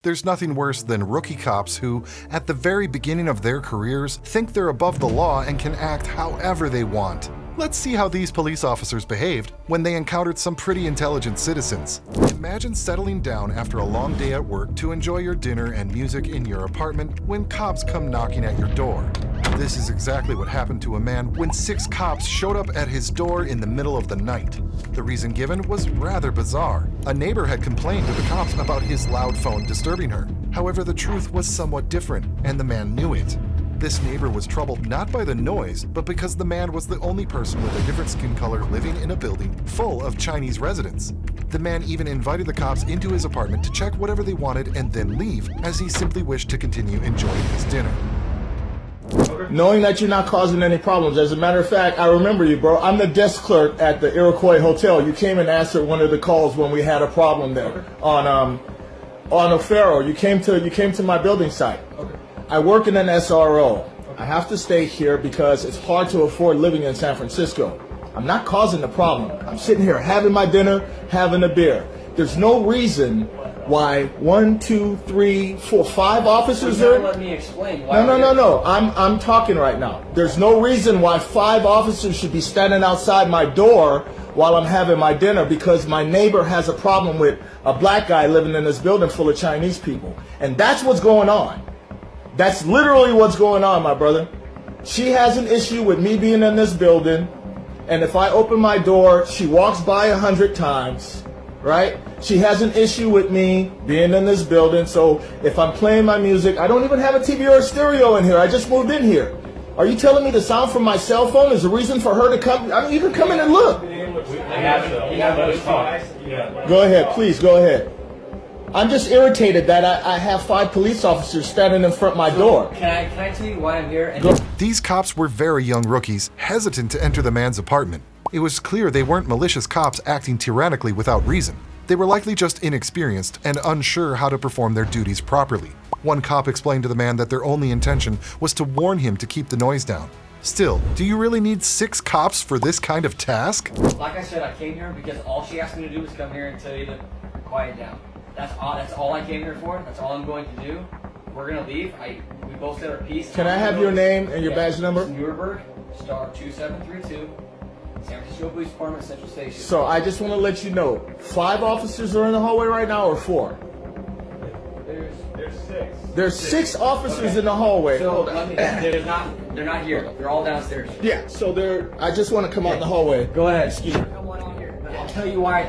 There's nothing worse than rookie cops who, at the very beginning of their careers, think they're above the law and can act however they want. Let's see how these police officers behaved when they encountered some pretty intelligent citizens. Imagine settling down after a long day at work to enjoy your dinner and music in your apartment when cops come knocking at your door. This is exactly what happened to a man when 6 cops showed up at his door in the middle of the night. The reason given was rather bizarre. A neighbor had complained to the cops about his loud phone disturbing her. However, the truth was somewhat different, and the man knew it. This neighbor was troubled not by the noise, but because the man was the only person with a different skin color living in a building full of Chinese residents. The man even invited the cops into his apartment to check whatever they wanted and then leave, as he simply wished to continue enjoying his dinner. Knowing that you're not causing any problems. As a matter of fact, I remember you, bro. I'm the desk clerk at the Iroquois Hotel. You came and answered one of the calls when we had a problem there on O'Farrell. You came to my building site. Okay. I work in an SRO. I have to stay here because it's hard to afford living in San Francisco. I'm not causing the problem. I'm sitting here having my dinner, having a beer. There's no reason why 1, 2, 3, 4, 5 officers are. are. Let me explain. Why No. I'm talking right now. There's no reason why 5 officers should be standing outside my door while I'm having my dinner because my neighbor has a problem with a black guy living in this building full of Chinese people. And that's what's going on. That's literally what's going on, my brother. She has an issue with me being in this building, and if I open my door, she walks by 100 times, right? She has an issue with me being in this building, so if I'm playing my music, I don't even have a TV or a stereo in here. I just moved in here. Are you telling me the sound from my cell phone is a reason for her to come? I mean, you can come in and look. Go ahead, please, go ahead. I'm just irritated that I have 5 police officers standing in front of my door. Can I tell you why I'm here? These cops were very young rookies, hesitant to enter the man's apartment. It was clear they weren't malicious cops acting tyrannically without reason. They were likely just inexperienced and unsure how to perform their duties properly. One cop explained to the man that their only intention was to warn him to keep the noise down. Still, do you really need 6 cops for this kind of task? Like I said, I came here because all she asked me to do was come here and tell you to quiet down. That's all I came here for. That's all I'm going to do. We're going to leave. We both said our piece. Can I have your name and your badge number? Nuremberg, star 2732, San Francisco Police Department, Central Station. So I just want to let you know, 5 officers are in the hallway right now, or 4? There's 6. There's 6 officers in the hallway. So they're not here. They're all downstairs. Yeah. So I just want to come out in the hallway. Go ahead. Excuse me. Come on here. I'll tell you why.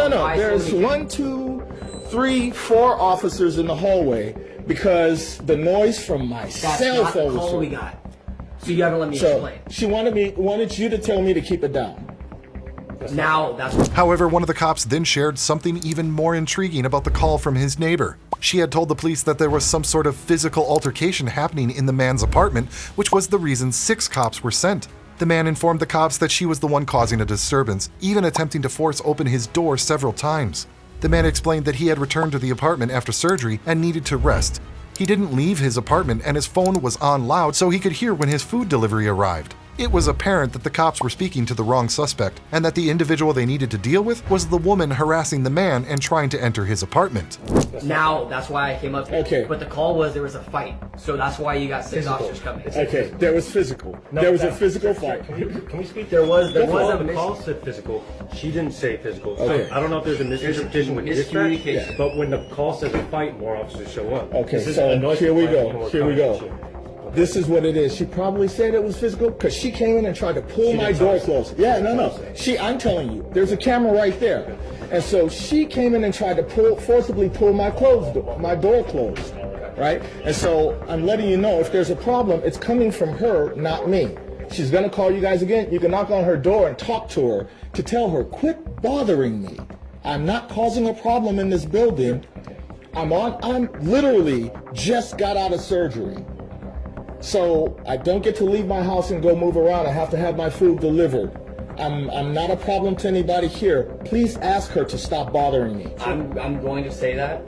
No. There's 1, 2, 3, 4 officers in the hallway because the noise from my cell phone. That's not the call we got. So you gotta let me explain. She wanted you to tell me to keep it down. However, one of the cops then shared something even more intriguing about the call from his neighbor. She had told the police that there was some sort of physical altercation happening in the man's apartment, which was the reason 6 cops were sent. The man informed the cops that she was the one causing a disturbance, even attempting to force open his door several times. The man explained that he had returned to the apartment after surgery and needed to rest. He didn't leave his apartment and his phone was on loud so he could hear when his food delivery arrived. It was apparent that the cops were speaking to the wrong suspect and that the individual they needed to deal with was the woman harassing the man and trying to enter his apartment. Now, that's why I came up here. Okay. But the call was there was a fight. So that's why you got 6 officers coming. Okay, there was physical. There was a physical fight. Can we speak? There was the a call said physical. She didn't say physical. Okay. So I don't know if there's a misinterpretation with miscommunication. dispatch, but when the call says a fight, more officers show up. Okay, so here we go. This is what it is. She probably said it was physical because she came in and tried to pull my door closed. Yeah, no. I'm telling you, there's a camera right there. And so she came in and tried to forcibly pull my door closed, right? And so I'm letting you know if there's a problem, it's coming from her, not me. She's gonna call you guys again. You can knock on her door and talk to her to tell her, quit bothering me. I'm not causing a problem in this building. I'm literally just got out of surgery. So I don't get to leave my house and go move around. I have to have my food delivered. I'm not a problem to anybody here. Please ask her to stop bothering me. I'm going to say that,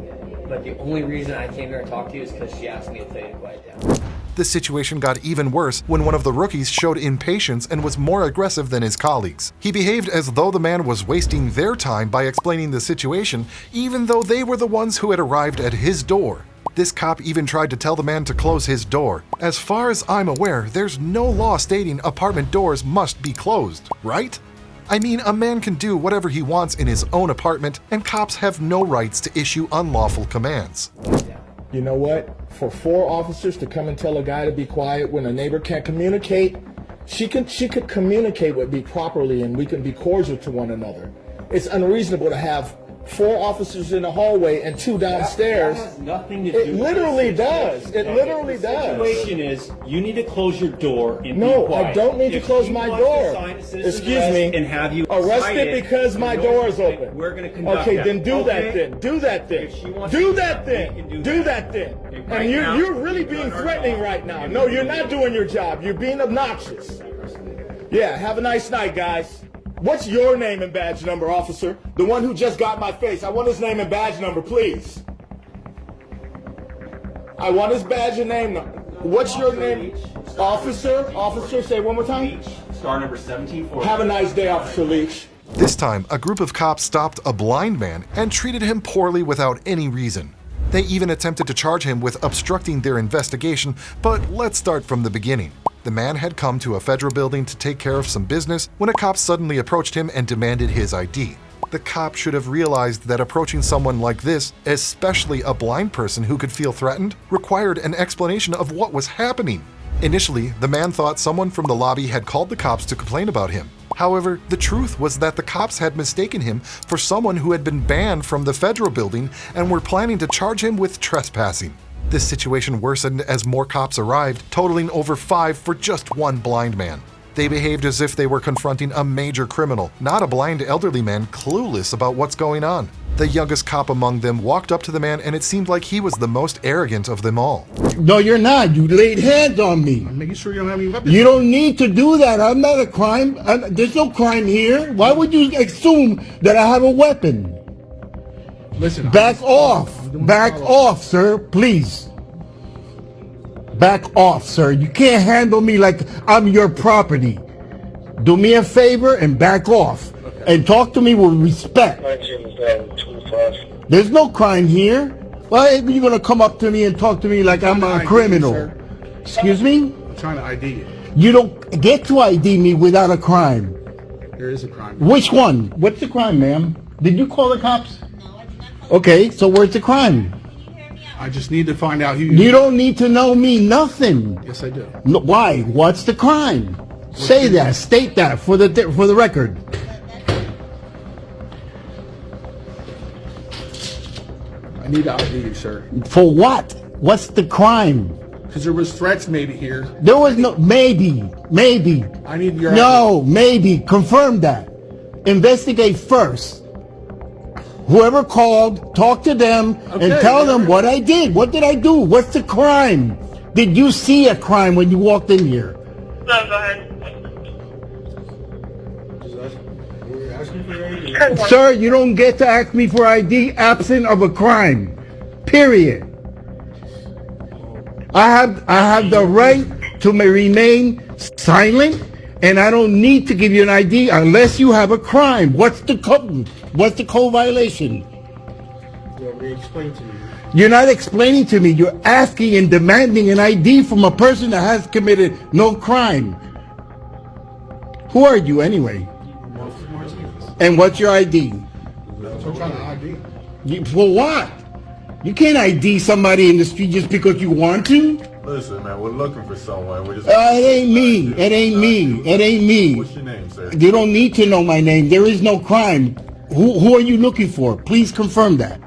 but the only reason I came here to talk to you is because she asked me to tell you to quiet down. This situation got even worse when one of the rookies showed impatience and was more aggressive than his colleagues. He behaved as though the man was wasting their time by explaining the situation, even though they were the ones who had arrived at his door. This cop even tried to tell the man to close his door. As far as I'm aware, there's no law stating apartment doors must be closed, right? I mean, a man can do whatever he wants in his own apartment, and cops have no rights to issue unlawful commands. You know what? For 4 officers to come and tell a guy to be quiet when a neighbor can't communicate, she could communicate with me properly and we can be cordial to one another. It's unreasonable to have 4 officers in the hallway and 2 downstairs. That has nothing to do It with literally the does. situation. It literally The does. situation is you need to close your door and No, be quiet. I don't need to If close she my wants to door. sign a citizen's Excuse arrest me. and have you Arrested cited because for my no door is reason, open. We're going to conduct Okay, that. then do that Okay? then. Do that then. If she wants Do to that do that, then. we can do Do that. that then. Okay, And right now, you're really we've being done our threatening job. right now. No, you're not doing your job. You're being obnoxious. Yeah, have a nice night, guys. What's your name and badge number, officer? The one who just got my face. I want his name and badge number, please. I want his badge and name number. What's your name? Officer? Officer, say it one more time. Star number 1740. Have a nice day, Officer Leach. This time, a group of cops stopped a blind man and treated him poorly without any reason. They even attempted to charge him with obstructing their investigation, but let's start from the beginning. The man had come to a federal building to take care of some business when a cop suddenly approached him and demanded his ID. The cop should have realized that approaching someone like this, especially a blind person who could feel threatened, required an explanation of what was happening. Initially, the man thought someone from the lobby had called the cops to complain about him. However, the truth was that the cops had mistaken him for someone who had been banned from the federal building and were planning to charge him with trespassing. This situation worsened as more cops arrived, totaling over 5 for just one blind man. They behaved as if they were confronting a major criminal, not a blind elderly man clueless about what's going on. The youngest cop among them walked up to the man and it seemed like he was the most arrogant of them all. No, you're not. You laid hands on me. I'm making sure you don't have any weapons. You don't need to do that. I'm not a crime. There's no crime here. Why would you assume that I have a weapon? Listen, Back off. Back off, sir. Please. Back off, sir. You can't handle me like I'm your property. Do me a favor and back off. And talk to me with respect. There's no crime here. Why are you going to come up to me and talk to me like I'm a criminal? Excuse me? I'm trying to ID you. You don't get to ID me without a crime. There is a crime. Which one? What's the crime, ma'am? Did you call the cops? Okay, so where's the crime? I just need to find out who You don't need to know me nothing. Yes, I do. No, why? What's the crime? Say that. State that for the record. I need to ID you, sir. For what? What's the crime? Because there was threats maybe here. There was no maybe. I need your No, maybe. Confirm that. Investigate first. Whoever called, talk to them and Okay, tell them whatever. what I did. What did I do? What's the crime? Did you see a crime when you walked in here? No, go ahead. We're asking for your ID. Sir, you don't get to ask me for ID absent of a crime. Period. I have the right to remain silent, and I don't need to give you an ID unless you have a crime. What's the code? What's the code violation? Well, we explained to you. You're not explaining to me. You're asking and demanding an ID from a person that has committed no crime. Who are you anyway? And what's your ID? So I'm trying to ID. For what? You can't ID somebody in the street just because you want to. Listen, man, we're looking for someone. We're just. It ain't me. It ain't me. It ain't me. What's your name, sir? You don't need to know my name. There is no crime. Who are you looking for? Please confirm that.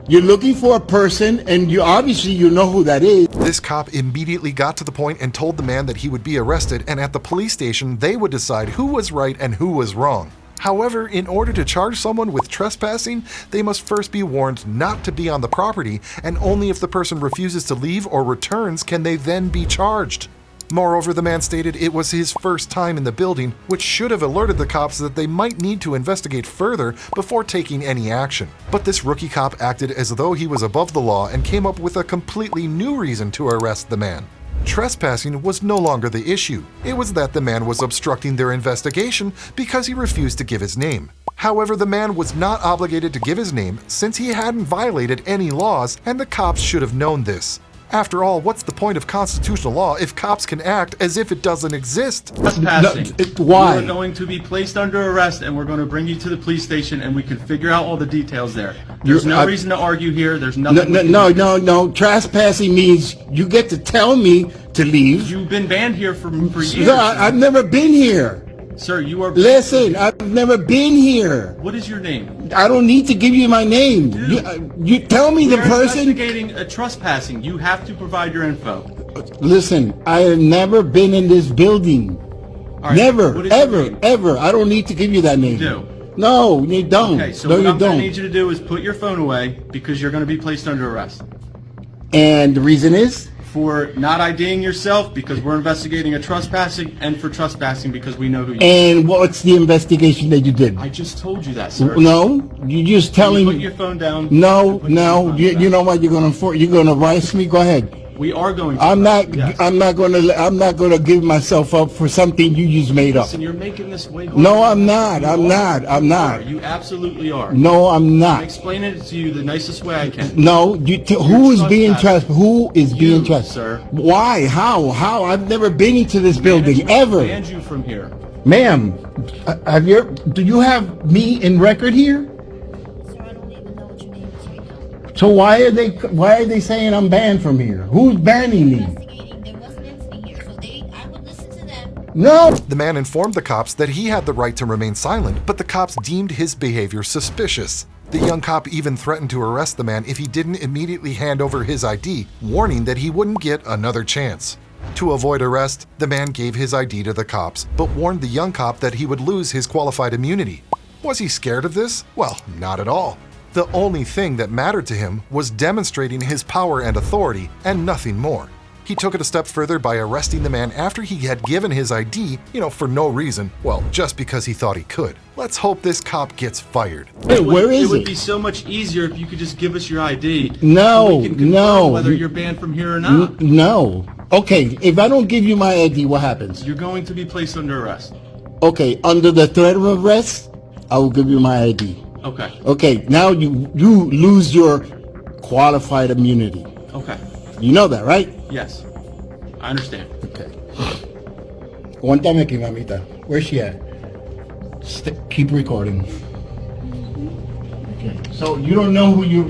You're looking for a person, and you obviously you know who that is. This cop immediately got to the point and told the man that he would be arrested, and at the police station they would decide who was right and who was wrong. However, in order to charge someone with trespassing, they must first be warned not to be on the property, and only if the person refuses to leave or returns can they then be charged. Moreover, the man stated it was his first time in the building, which should have alerted the cops that they might need to investigate further before taking any action. But this rookie cop acted as though he was above the law and came up with a completely new reason to arrest the man. Trespassing was no longer the issue. It was that the man was obstructing their investigation because he refused to give his name. However, the man was not obligated to give his name since he hadn't violated any laws, and the cops should have known this. After all, what's the point of constitutional law if cops can act as if it doesn't exist? Trespassing. Why? You are going to be placed under arrest, and we're going to bring you to the police station, and we can figure out all the details there. There's no reason to argue here. There's nothing. No. Trespassing means you get to tell me to leave. You've been banned here for years. Sir, I've never been here. Sir, you are. Listen, I've never been here. What is your name? I don't need to give you my name. You tell me the We're person. investigating a trespassing. You have to provide your info. Listen, I have never been in this building. All right, Never, what is your ever, name? ever. I don't need to give you that name. You do. No, you don't. Okay, so no, what you I'm going don't. to need you to do is put your phone away because you're going to be placed under arrest And the reason is? for not IDing yourself because we're investigating a trespassing, and for trespassing because we know who you are. And what's the investigation that you did? I just told you that, sir. No, you just telling Put me. your phone down. No, Put your phone you down. know what? You're gonna arrest me. Go ahead. We are going to. I'm not. Yes. I'm not gonna give myself up for something you just made up. Listen, you're making this way harder. No, I'm not. I'm not. I'm You not. are. You absolutely are. No, I'm I'm not. explaining it to you the nicest way I can. No, who is being trespassing. Who is being You, trespassed? sir. Why? How? I've never been into this building Management ever, banned you from here. ma'am. Do you have me in record here? Sir, I don't even know what your name is right now. So why are they saying I'm banned from here? Who's banning me? Investigating, there was an incident here, so I would listen to them. No. The man informed the cops that he had the right to remain silent, but the cops deemed his behavior suspicious. The young cop even threatened to arrest the man if he didn't immediately hand over his ID, warning that he wouldn't get another chance. To avoid arrest, the man gave his ID to the cops, but warned the young cop that he would lose his qualified immunity. Was he scared of this? Well, not at all. The only thing that mattered to him was demonstrating his power and authority, and nothing more. He took it a step further by arresting the man after he had given his ID, for no reason, well, just because he thought he could. Let's hope this cop gets fired. Hey, where It is would it? be so much easier if you could just give us your ID. No, so we can confirm no. whether you're banned from here or not. No. Okay, if I don't give you my ID, what happens? You're going to be placed under arrest. Okay, under the threat of arrest, I will give you my ID. Okay. Okay, now you lose your qualified immunity. Okay. You know that, right? Yes. I understand. Okay. Aguántame aquí, mamita. Where's she at? Keep recording. Okay. So you don't know you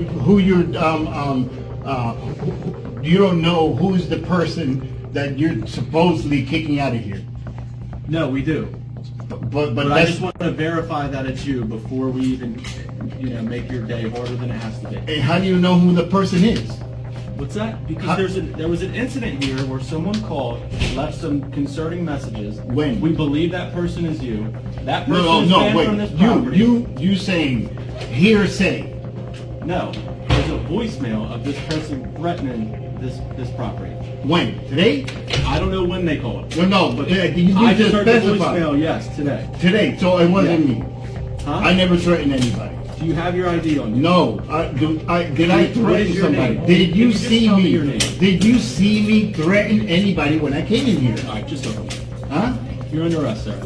don't know who's the person that you're supposedly kicking out of here. No, we do. But But I that's, just want to verify that it's you before we even, make your day harder than it has to be. and how do you know who the person is? What's that? Because there was an incident here where someone called, left some concerning messages. When? We believe that person is you. That person No, is no, banned wait. from this property. You saying hearsay? No, there's a voicemail of this person threatening this property. When? Today? I don't know when they called. No, but you I just just heard the specify. voicemail. Yes, today. Today, so it wasn't Yeah. me. Huh? I never threatened anybody. Do you have your ID on you? No, did I What threaten is your somebody? name? Did you Can you just see tell me me? your name? Did you see me threaten anybody when I came in here? All right, just open. Huh? You're under arrest, sir.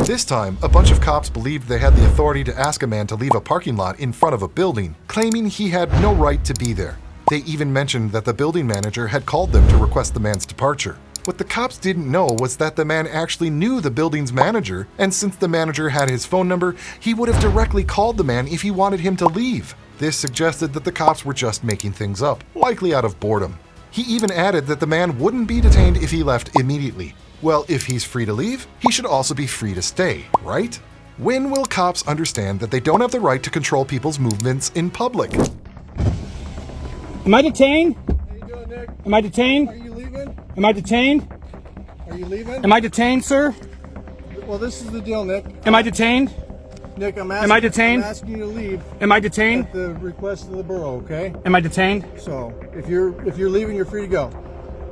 This time, a bunch of cops believed they had the authority to ask a man to leave a parking lot in front of a building, claiming he had no right to be there. They even mentioned that the building manager had called them to request the man's departure. What the cops didn't know was that the man actually knew the building's manager, and since the manager had his phone number, he would have directly called the man if he wanted him to leave. This suggested that the cops were just making things up, likely out of boredom. He even added that the man wouldn't be detained if he left immediately. Well, if he's free to leave, he should also be free to stay, right? When will cops understand that they don't have the right to control people's movements in public? Am I detained? How you doing, Nick? Am I detained? Are you leaving? Am I detained? Are you leaving? Am I detained, sir? Well, this is the deal, Nick. Am I detained? Nick, I'm Am I detained? I'm asking you to leave Am I detained? at the request of the borough, okay? Am I detained? So, if you're leaving, you're free to go,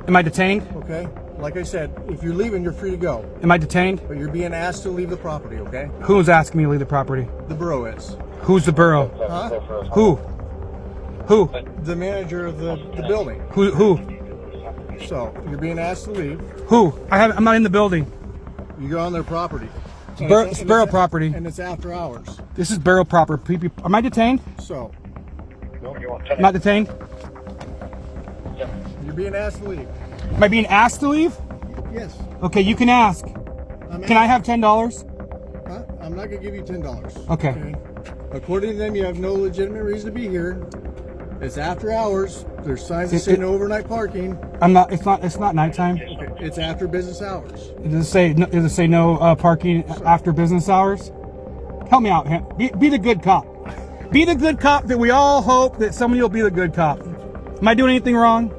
Am I detained? okay? Like I said, if you're leaving, you're free to go. Am I detained? But you're being asked to leave the property, okay? Who's asking me to leave the property? The borough is. Who's the borough? Huh? Who? Who? The manager of the building. Who? So, you're being asked to leave. Who? I'm not in the building. You go on their property. It's borough property. And it's after hours. This is borough property. Am I detained? So, I'm not detained? you're being asked to leave. Am I being asked to leave? Yes. Okay, you can ask. Can I have $10? Huh? I'm not going to give you $10. Okay. According to them, you have no legitimate reason to be here. It's after hours. There's signs that say no overnight parking. It's not nighttime. Okay. It's after business hours. Does it say no parking after business hours? Help me out. Be the good cop. Be the good cop that we all hope that somebody will be the good cop. Am I doing anything wrong?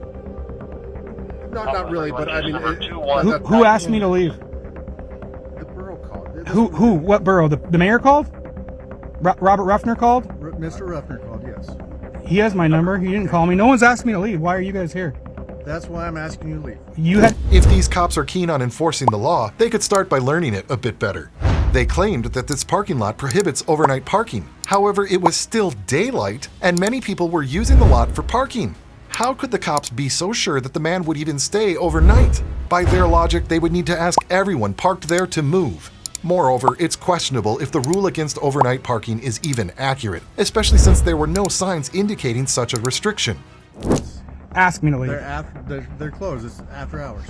Not really, but I mean, Who asked me to leave? the borough called. Who? What borough? The mayor called? Robert Ruffner called? Mr. Ruffner called, yes. He has my number. He didn't call me. No one's asked me to leave. Why are you guys here? That's why I'm asking you to leave. If these cops are keen on enforcing the law, they could start by learning it a bit better. They claimed that this parking lot prohibits overnight parking. However, it was still daylight, and many people were using the lot for parking. How could the cops be so sure that the man would even stay overnight? By their logic, they would need to ask everyone parked there to move. Moreover, it's questionable if the rule against overnight parking is even accurate, especially since there were no signs indicating such a restriction. Ask me to leave. They're closed. It's after hours.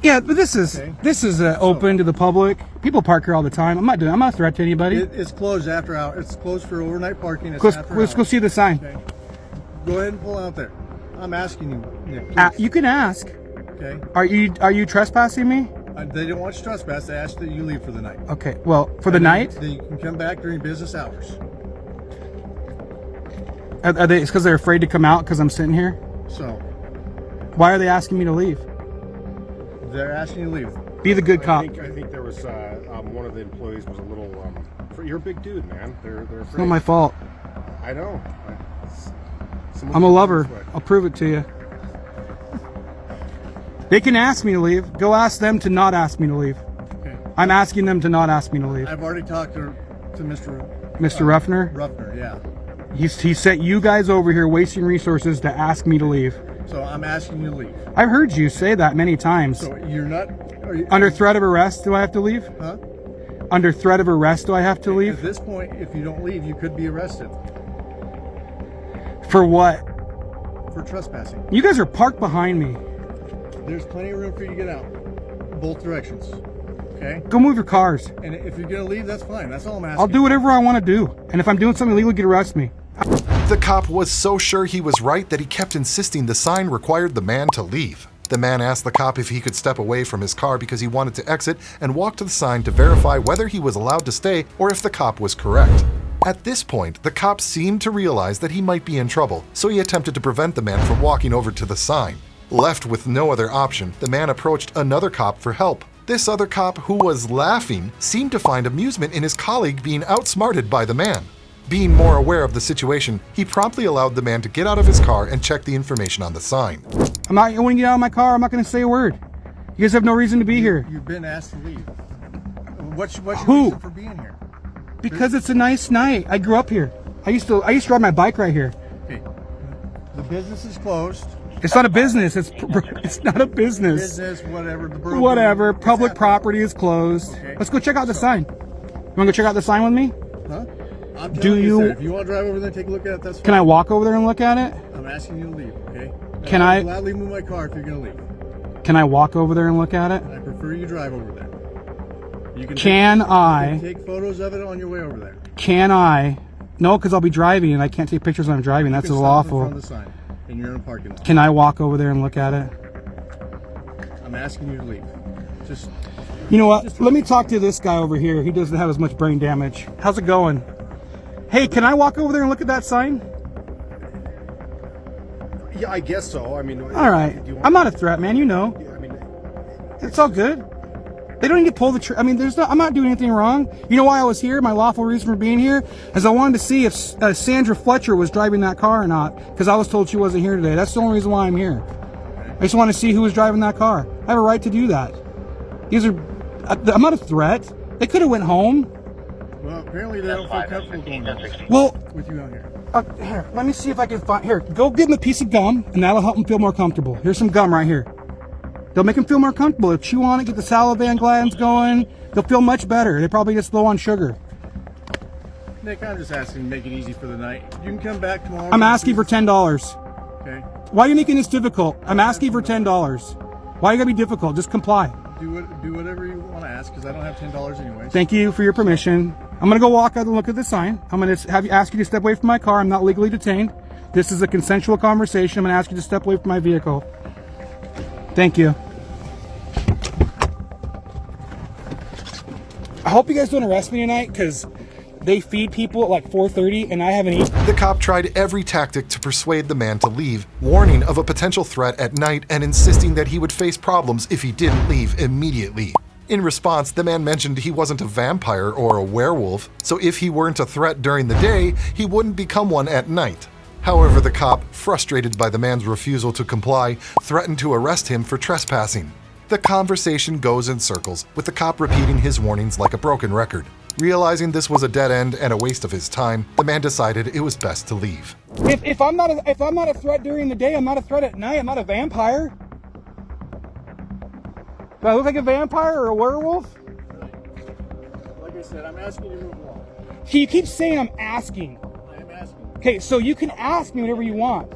Yeah, but this is open to the public. People park here all the time. I'm not a threat to anybody. It's closed after hours. It's closed for overnight parking. It's Let's go see the sign. Okay. Go ahead and pull out there. I'm asking you. Nick, You can ask. okay. Are you trespassing me? They didn't want you to trespass. They asked that you leave for the night. Okay. Well, for the night. Then you can come back during business hours. Are they? It's because they're afraid to come out because I'm sitting here. So Why are they asking me to leave? they're asking you to leave. Be the good cop. I think there was one of the employees was a little. You're a big dude, man. They're afraid. It's not my fault. I know. I'm a lover. I'll prove it to you. They can ask me to leave. Go ask them to not ask me to leave. Okay. I'm asking them to not ask me to leave. I've already talked to Mr. Ruffner? Ruffner, yeah. He sent you guys over here wasting resources to ask me to leave. So I'm asking you to leave. I've heard you say that many times. So you're not... Under threat of arrest, do I have to leave? Huh? Under threat of arrest, do I have to leave? At this point, if you don't leave, you could be arrested. For what? For trespassing. You guys are parked behind me. There's plenty of room for you to get out. Both directions. Okay? Go move your cars. And if you're going to leave, that's fine. That's all I'm asking. I'll do whatever I want to do. And if I'm doing something illegal, you can arrest me. The cop was so sure he was right that he kept insisting the sign required the man to leave. The man asked the cop if he could step away from his car because he wanted to exit and walk to the sign to verify whether he was allowed to stay or if the cop was correct. At this point, the cop seemed to realize that he might be in trouble, so he attempted to prevent the man from walking over to the sign. Left with no other option, the man approached another cop for help. This other cop, who was laughing, seemed to find amusement in his colleague being outsmarted by the man. Being more aware of the situation, he promptly allowed the man to get out of his car and check the information on the sign. When you get out of my car, I'm not going to say a word. You guys have no reason to be here. You've been asked to leave. What's your reason for being here? Because it's a nice night. I grew up here. I used to ride my bike right here. Okay. The business is closed. It's not a business. It's not a business. Business, whatever. The borough Whatever. Public property is closed. Okay. Let's go check out the sign. You want to go check out the sign with me? Huh? I'm Do telling you- sir, if you want to drive over there and take a look at it, that's fine. Can I walk over there and look at it? I'm asking you to leave, okay? Can I'll I- gladly move my car if you're going to leave. Can I walk over there and look at it? I prefer you drive over there. You can take photos of it on your way over there. Can I? No, because I'll be driving and I can't take pictures when I'm driving. That's You can stop in unlawful. front of the sign, and you're in a parking lot. Can I walk over there and look at it? I'm asking you to leave. Just You know what? Let me talk to this guy over here. He doesn't have as much brain damage. How's it going? Hey, can I walk over there and look at that sign? Yeah, I guess so. I mean, All right. I'm not a threat, man. You know. I mean, It's all good. They don't need to pull the I'm not doing anything wrong. You know why I was here? My lawful reason for being here is I wanted to see if Sandra Fletcher was driving that car or not, because I was told she wasn't here today. That's the only reason why I'm here. I just want to see who was driving that car. I have a right to do that. These are, I'm not a threat. They could have went home. Well, apparently they don't feel comfortable going home Well, with you out here. here, let me see if I can find, here, go give them a piece of gum, and that'll help them feel more comfortable. Here's some gum right here. They'll make them feel more comfortable. They'll chew on it, get the salivary glands going. They'll feel much better. They're probably just low on sugar. Nick, I'm just asking to make it easy for the night. You can come back tomorrow. I'm asking for $10. Okay. Why are you making this difficult? I'm asking for $10. Why are you gonna be difficult? Just comply. Do whatever you want to ask, because I don't have $10 anyways. Thank you for your permission. I'm gonna go walk out and look at the sign. I'm gonna ask you to step away from my car. I'm not legally detained. This is a consensual conversation. I'm gonna ask you to step away from my vehicle. Thank you. I hope you guys don't arrest me tonight, because they feed people at like 4:30 and I haven't eaten. The cop tried every tactic to persuade the man to leave, warning of a potential threat at night and insisting that he would face problems if he didn't leave immediately. In response, the man mentioned he wasn't a vampire or a werewolf, so if he weren't a threat during the day, he wouldn't become one at night. However, the cop, frustrated by the man's refusal to comply, threatened to arrest him for trespassing. The conversation goes in circles, with the cop repeating his warnings like a broken record. Realizing this was a dead end and a waste of his time, the man decided it was best to leave. If I'm not a threat during the day, I'm not a threat at night. I'm not a vampire. Do I look like a vampire or a werewolf? Like I said, I'm asking you to move along. So you keep saying I'm asking. I am asking. Okay, so you can ask me whatever you want.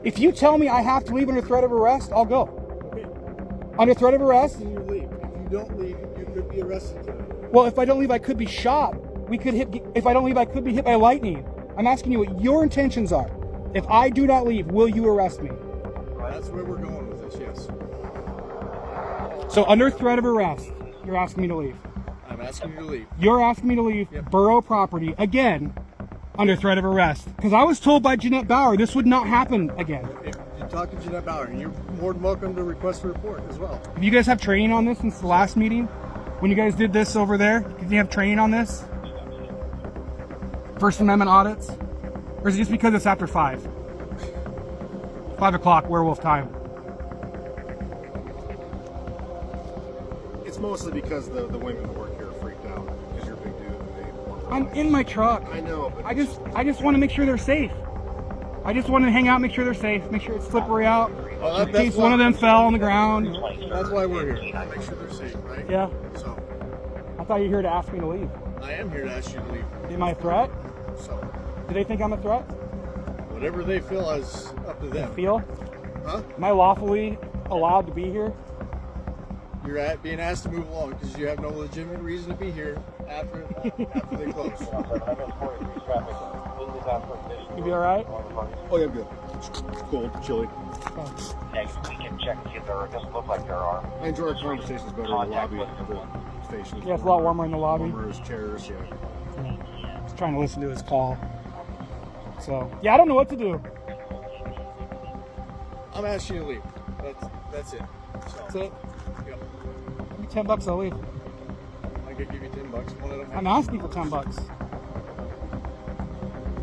If you tell me I have to leave under threat of arrest, I'll go. Okay. Under threat of arrest? You leave. If you don't leave, you could be arrested today. Well, if I don't leave, I could be shot. If I don't leave, I could be hit by lightning. I'm asking you what your intentions are. If I do not leave, will you arrest me? That's where we're going with this, yes. So under threat of arrest, you're asking me to leave. I'm asking you to leave. You're asking me to leave borough property again under threat of arrest. Because I was told by Jeanette Bauer this would not happen again. If you talk to Jeanette Bauer, and you're more than welcome to request a report as well. Do you guys have training on this since the last meeting? When you guys did this over there, did you have training on this? First Amendment audits? Or is it just because it's after 5? 5 o'clock, werewolf time. It's mostly because the women who work here are freaked out because you're a big dude and they work. I'm in my truck. I know, but I just want to make sure they're safe. I just want to hang out, make sure they're safe, make sure it's slippery out. Well, in case one of them fell on the ground. That's why we're here. Make sure they're safe, right? Yeah. So, I thought you were here to ask me to leave. I am here to ask you to leave. Am I a threat? So, Do they think I'm a threat? whatever they feel is up to them. Feel? Huh? Am I lawfully allowed to be here? You're being asked to move along because you have no legitimate reason to be here after they close. You be alright? oh yeah, good. Cold, chilly. Next, we can check to see if there doesn't look like there are. I enjoy our conversations better in the lobby of the station. Yeah, it's a lot warmer in the lobby. Warmer as chairs, yeah. Just trying to listen to his call. So, yeah, I don't know what to do. I'm asking you to leave. That's it. So, That's it. Yep. Give me $10, I'll leave. I could give you $10. One of them. I'm asking for $10.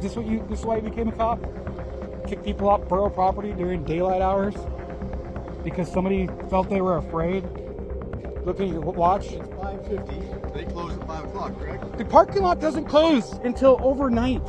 Is this why you became a cop? Kick people off borough property during daylight hours? Because somebody felt they were afraid? Looking at your watch? It's 5:50. They close at 5 o'clock, correct? The parking lot doesn't close until overnight.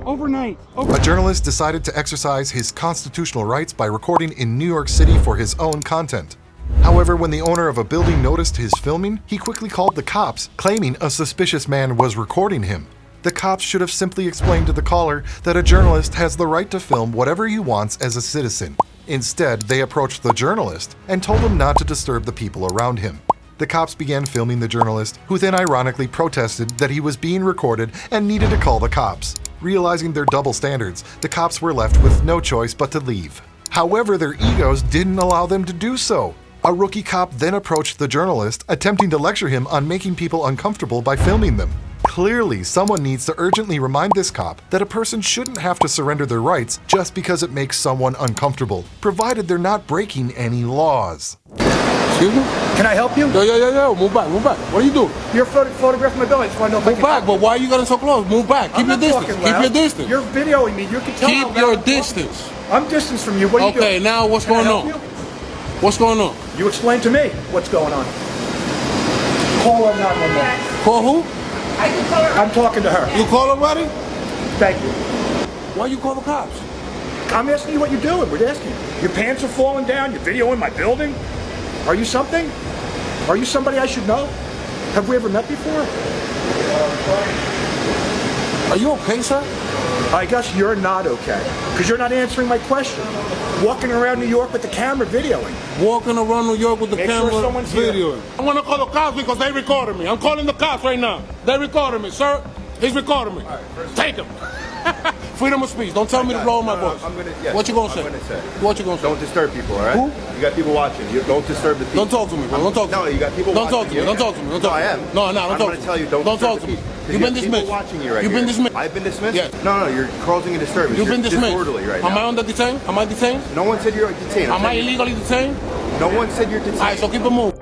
Overnight. A journalist decided to exercise his constitutional rights by recording in New York City for his own content. However, when the owner of a building noticed his filming, he quickly called the cops, claiming a suspicious man was recording him. The cops should have simply explained to the caller that a journalist has the right to film whatever he wants as a citizen. Instead, they approached the journalist and told him not to disturb the people around him. The cops began filming the journalist, who then ironically protested that he was being recorded and needed to call the cops. Realizing their double standards, the cops were left with no choice but to leave. However, their egos didn't allow them to do so. A rookie cop then approached the journalist, attempting to lecture him on making people uncomfortable by filming them. Clearly, someone needs to urgently remind this cop that a person shouldn't have to surrender their rights just because it makes someone uncomfortable, provided they're not breaking any laws. Excuse me? Can I help you? Yeah. Move back. What are you doing? You're photographing my building. I just want to know if I Move can back, help but you. why are you getting so close? Move back. Keep your distance. Keep your distance. You're videoing me. You can tell Keep how your loud- distance. I'm distance from you. What are you doing? Okay, now what's Can I going help on? you? What's going on? You explain to me what's going on. Call her 911. Call who? I can call her. I'm talking to her. You call already? Thank you. Why you call the cops? I'm asking you what you're doing. We're asking you. Your pants are falling down. You're videoing my building. Are you something? Are you somebody I should know? Have we ever met before? Are you okay, sir? I guess you're not okay, because you're not answering my question. Walking around New York with the camera videoing. Walking around New York with the Make sure camera someone's here. videoing. I'm gonna call the cops because they recorded me. I'm calling the cops right now. They recorded me, sir. He's recording me. Take him. Freedom of speech. Don't tell me to lower my voice. I'm gonna, yeah, What you gonna say? I'm gonna say. What you gonna say? Don't disturb people, all right? Who? You got people watching. You don't disturb the peace. Don't talk to me, bro. Don't talk to me. No, you got people Don't watching. talk to me. Don't talk to me. Don't No, talk I to am. me. No, I'm I'm talking. gonna tell you, don't talk disturb to the me. peace. You've been People dismissed. watching you right You've here. been dismissed. I've been dismissed? Yes. No, you're causing a disturbance. You've been You're dismissed. disorderly right now. Am I under detained? Am I detained? No one said you're detained. Am I illegally detained? No one said you're detained. All right, so keep it moving.